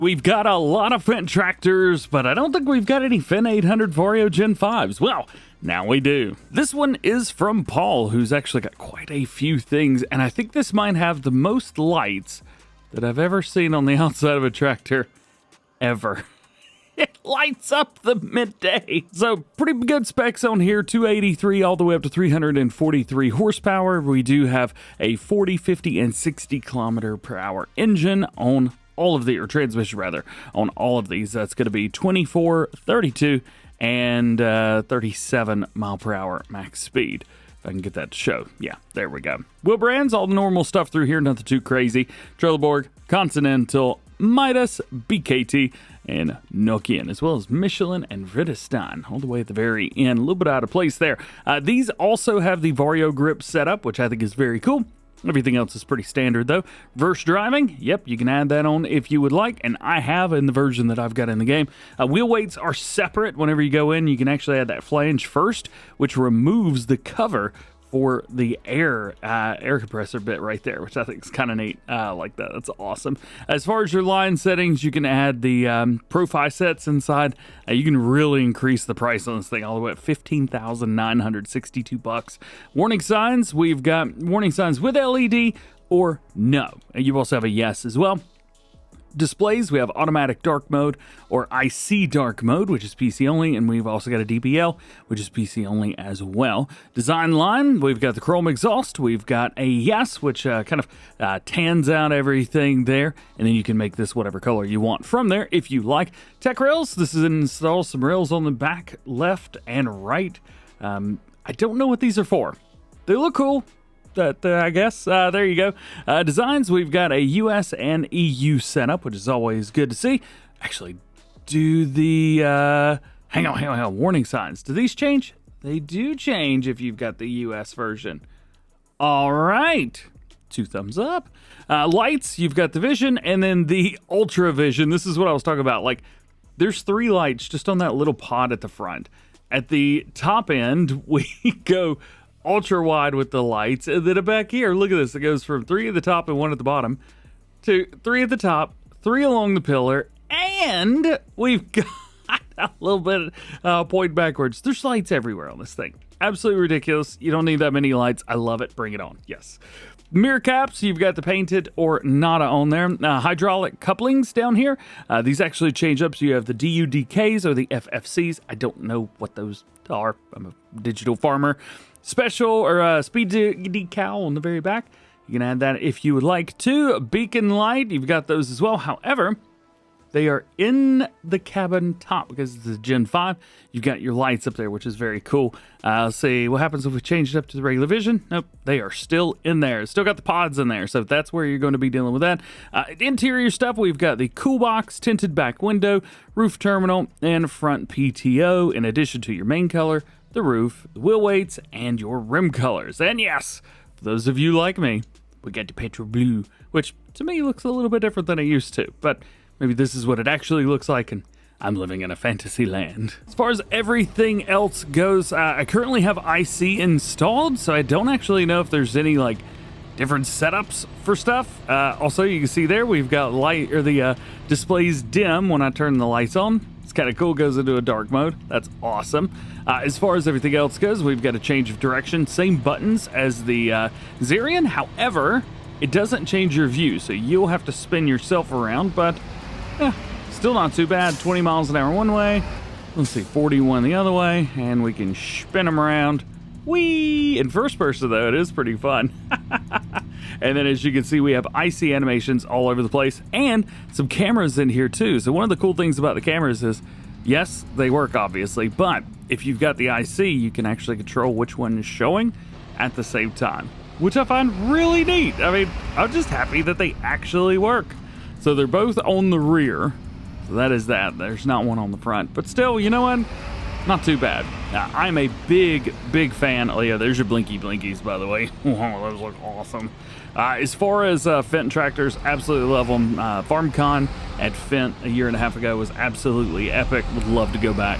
We've got a lot of Fendt tractors, but I don't think we've got any Fendt 800 Vario Gen5s. Well, now we do. This one is from Paul, who's actually got quite a few things, and I think this might have the most lights that I've ever seen on the outside of a tractor, ever. It lights up the midday. So pretty good specs on here, 283 all the way up to 343 horsepower. We do have a 40, 50, and 60 kilometer per hour engine on all of the, or transmission rather, on all of these. That's going to be 24, 32, and 37 mile per hour max speed. If I can get that to show. Yeah, there we go. Wheel brands, all the normal stuff through here, nothing too crazy. Trelleborg, Continental, Midas, BKT, and Nokian, as well as Michelin and Vredestein, all the way at the very end. A little bit out of place there. These also have the Vario grip setup, which I think is very cool. Everything else is pretty standard, though. Verse driving, yep, you can add that on if you would like, and I have in the version that I've got in the game. Wheel weights are separate. Whenever you go in, you can actually add that flange first, which removes the cover for the air compressor bit right there, which I think is kind of neat. I like that. That's awesome. As far as your line settings, you can add the Pro-Fi sets inside. You can really increase the price on this thing all the way at $15,962. Warning signs, we've got warning signs with LED or no. And you also have a yes as well. Displays, we have automatic dark mode or IC dark mode, which is PC only, and we've also got a DPL, which is PC only as well. Design line, we've got the chrome exhaust, we've got a yes, which kind of tans out everything there, and then you can make this whatever color you want from there if you like. Tech rails, this is install some rails on the back, left, and right. I don't know what these are for. They look cool. I guess. There you go. Designs, we've got a US and EU setup, which is always good to see. Actually, do the... hang on. Warning signs. Do these change? They do change if you've got the US version. All right. 2 thumbs up. Lights, you've got the Vision, and then the Ultra Vision. This is what I was talking about. Like, there's 3 lights just on that little pod at the front. At the top end, we go ultra wide with the lights, and then back here, look at this, it goes from 3 at the top and 1 at the bottom to 3 at the top, 3 along the pillar, and we've got a little bit point backwards. There's lights everywhere on this thing. Absolutely ridiculous. You don't need that many lights. I love it. Bring it on. Yes. Mirror caps, you've got the painted or nada on there. Hydraulic couplings down here. These actually change up, so you have the DUDKs or the FFCs. I don't know what those are. I'm a digital farmer. Special or speed decal on the very back. You can add that if you would like to. Beacon light, you've got those as well. However, they are in the cabin top because it's the Gen 5. You've got your lights up there, which is very cool. Let's see what happens if we change it up to the regular vision. Nope, they are still in there. Still got the pods in there, so that's where you're going to be dealing with that. Interior stuff, we've got the cool box, tinted back window, roof terminal, and front PTO, in addition to your main color, the roof, the wheel weights, and your rim colors. And yes, for those of you like me, we got the Petro Blue, which to me looks a little bit different than it used to, but maybe this is what it actually looks like, and I'm living in a fantasy land. As far as everything else goes, I currently have IC installed, so I don't actually know if there's any like different setups for stuff. Also, you can see there we've got light, or the displays dim when I turn the lights on. It's kind of cool, goes into a dark mode. That's awesome. As far as everything else goes, we've got a change of direction. Same buttons as the Xerion. However, it doesn't change your view, so you'll have to spin yourself around, but still not too bad. 20 miles an hour one way. Let's see, 41 the other way, and we can spin them around. Whee! In first person, though, it is pretty fun. And then, as you can see, we have IC animations all over the place and some cameras in here, too. So one of the cool things about the cameras is, yes, they work, obviously, but if you've got the IC, you can actually control which one is showing at the same time, which I find really neat. I mean, I'm just happy that they actually work. So they're both on the rear. So that is that. There's not one on the front. But still, you know what? Not too bad. I'm a big fan. Oh, yeah, there's your blinky blinkies, by the way. Oh, those look awesome. As far as Fendt tractors, absolutely love them. FarmCon at Fendt a year and a half ago was absolutely epic. Would love to go back.